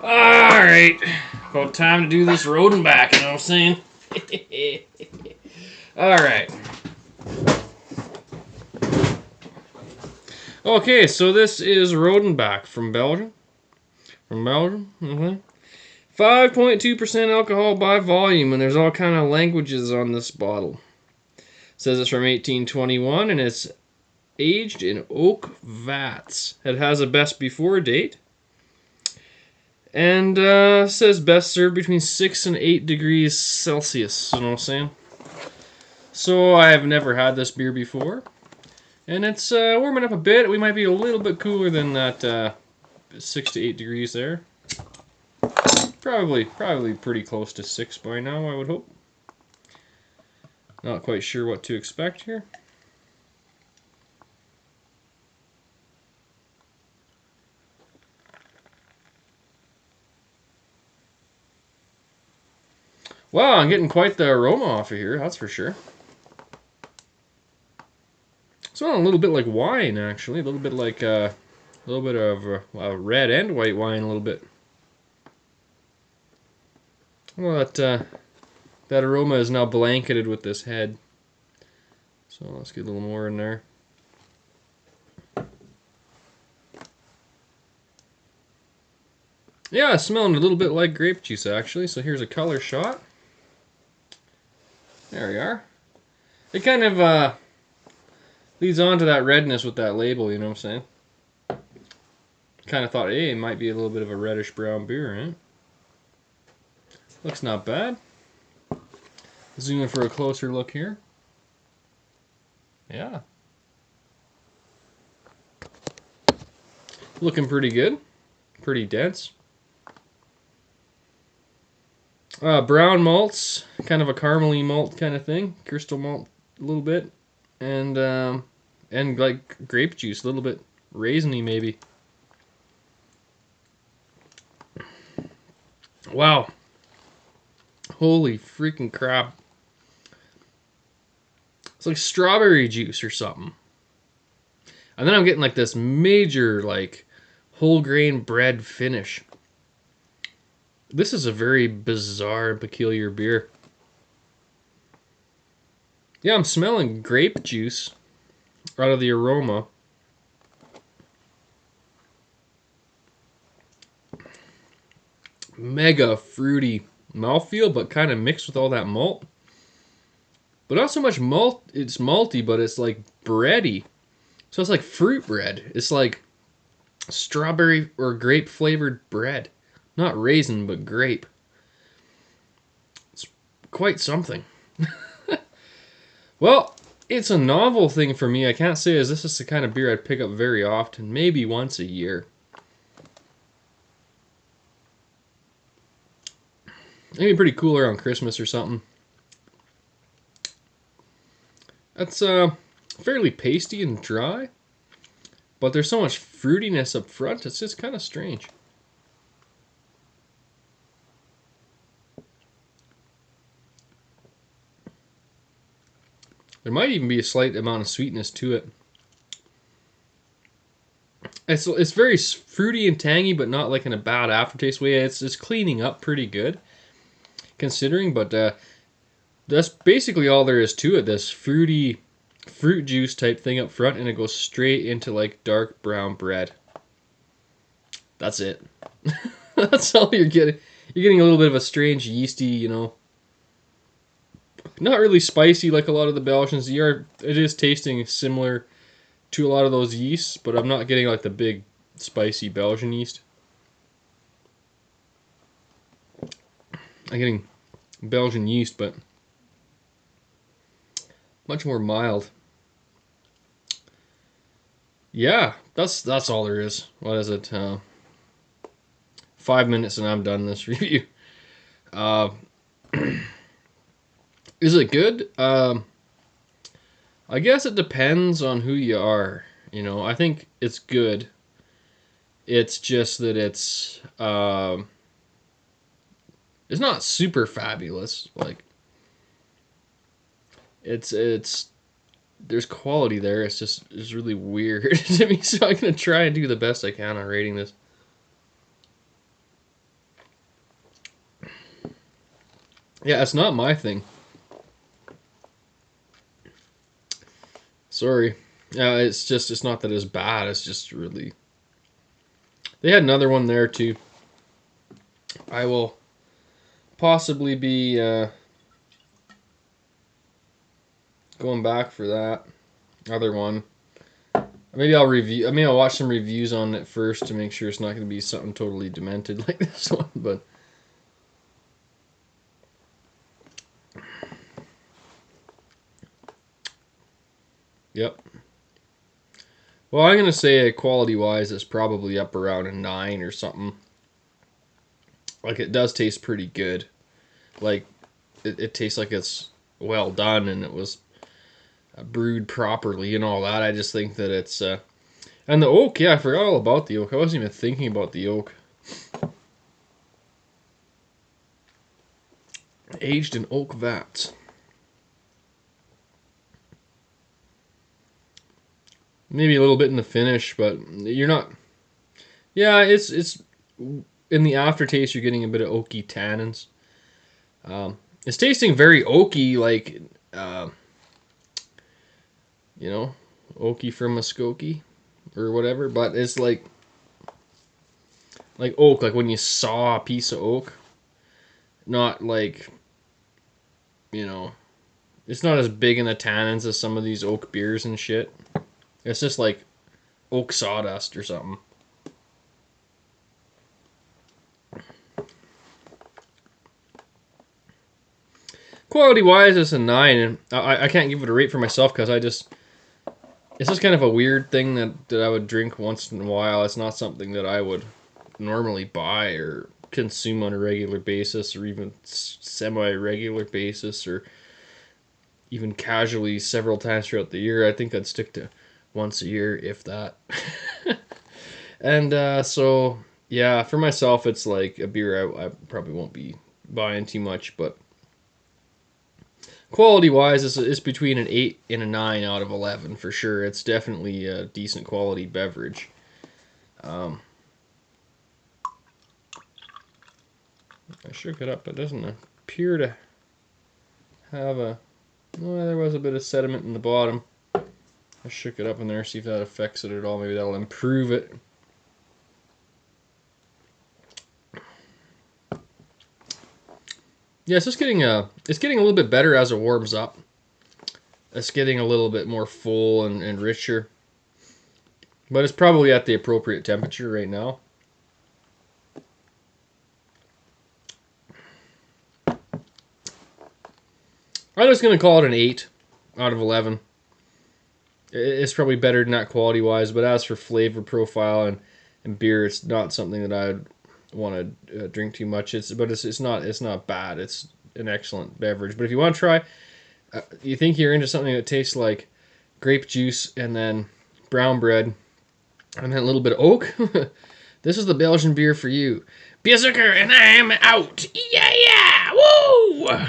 Alright, about time to do this Rodenbach, you know what I'm saying? Alright. Okay, so this is Rodenbach from Belgium. From Belgium, 5.2% alcohol by volume, and there's all kind of languages on this bottle. It says it's from 1821, and it's aged in oak vats. It has a best before date. And says best served between 6 and 8 degrees Celsius. You know what I'm saying? So I have never had this beer before. And it's warming up a bit. We might be a little bit cooler than that 6 to 8 degrees there. Probably pretty close to 6 by now, I would hope. Not quite sure what to expect here. Wow, I'm getting quite the aroma off of here, that's for sure. Smelling a little bit like wine, actually. A little bit like a little bit of red and white wine, a little bit. Well, that aroma is now blanketed with this head. So let's get a little more in there. Yeah, it's smelling a little bit like grape juice, actually. So here's a color shot. There we are. It kind of leads on to that redness with that label, you know what I'm saying? Kind of thought, hey, it might be a little bit of a reddish brown beer, right? Looks not bad. Zoom in for a closer look here. Yeah. Looking pretty good. Pretty dense. Brown malts, kind of a caramely malt kind of thing. Crystal malt a little bit. And like grape juice, a little bit raisiny maybe. Wow. Holy freaking crap. It's like strawberry juice or something. And then I'm getting like this major like whole grain bread finish. This is a very bizarre and peculiar beer. Yeah, I'm smelling grape juice out of the aroma. Mega fruity mouthfeel, but kind of mixed with all that malt. But not so much malt, it's malty, but it's like bready. So it's like fruit bread. It's like strawberry or grape flavored bread. Not raisin, but grape. It's quite something. Well, it's a novel thing for me. I can't say as this is the kind of beer I'd pick up very often. Maybe once a year. Maybe pretty cool around Christmas or something. That's fairly pasty and dry. But there's so much fruitiness up front, it's just kind of strange. There might even be a slight amount of sweetness to it. It's very fruity and tangy, but not like in a bad aftertaste way. It's cleaning up pretty good, considering. But that's basically all there is to it. This fruity fruit juice type thing up front, and it goes straight into like dark brown bread. That's it. That's all you're getting. You're getting a little bit of a strange yeasty, you know. Not really spicy like a lot of the Belgians. It is tasting similar to a lot of those yeasts, but I'm not getting like the big spicy Belgian yeast. I'm getting Belgian yeast, but much more mild. Yeah, that's all there is. What is it? 5 minutes and I'm done this review. Uh, is it good? I guess it depends on who you are. I think it's good. It's just that it's not super fabulous. Like it's there's quality there. It's really weird to me. So I'm gonna try and do the best I can on rating this. Yeah, it's not my thing. Sorry. Yeah, it's not that it's bad. It's just really. They had another one there too. I will possibly be going back for that other one. Maybe I'll review. I mean, I'll watch some reviews on it first to make sure it's not going to be something totally demented like this one. But yep. Well, I'm going to say quality-wise, it's probably up around a 9 or something. Like, it does taste pretty good. Like, it tastes like it's well done and it was brewed properly and all that. I just think that it's... and the oak, yeah, I forgot all about the oak. I wasn't even thinking about the oak. Aged in oak vats. Maybe a little bit in the finish, but you're not... Yeah, it's in the aftertaste, you're getting a bit of oaky tannins. It's tasting very oaky, like, oaky from Muskokie or whatever, but it's like oak, like when you saw a piece of oak, not like, it's not as big in the tannins as some of these oak beers and shit. It's just like oak sawdust or something. Quality wise, it's a 9, and I can't give it a rate for myself because it's just kind of a weird thing that I would drink once in a while. It's not something that I would normally buy or consume on a regular basis or even semi-regular basis or even casually several times throughout the year. I think I'd stick to once a year, if that. And so, yeah, for myself, it's like a beer I probably won't be buying too much, but quality wise, it's between an 8 and a 9 out of 11 for sure. It's definitely a decent quality beverage. I shook it up. It doesn't appear to have a... Well, there was a bit of sediment in the bottom. I shook it up in there, see if that affects it at all. Maybe that'll improve it. Yeah, it's just it's getting a little bit better as it warms up. It's getting a little bit more full and richer. But it's probably at the appropriate temperature right now. I'm just going to call it an 8 out of 11. It's probably better than that quality-wise, but as for flavor profile and beer, it's not something that I'd want to drink too much. It's not bad. It's an excellent beverage. But if you want to try, you think you're into something that tastes like grape juice and then brown bread and then a little bit of oak, this is the Belgian beer for you. Beerzerker, and I'm out. Yeah, yeah, woo!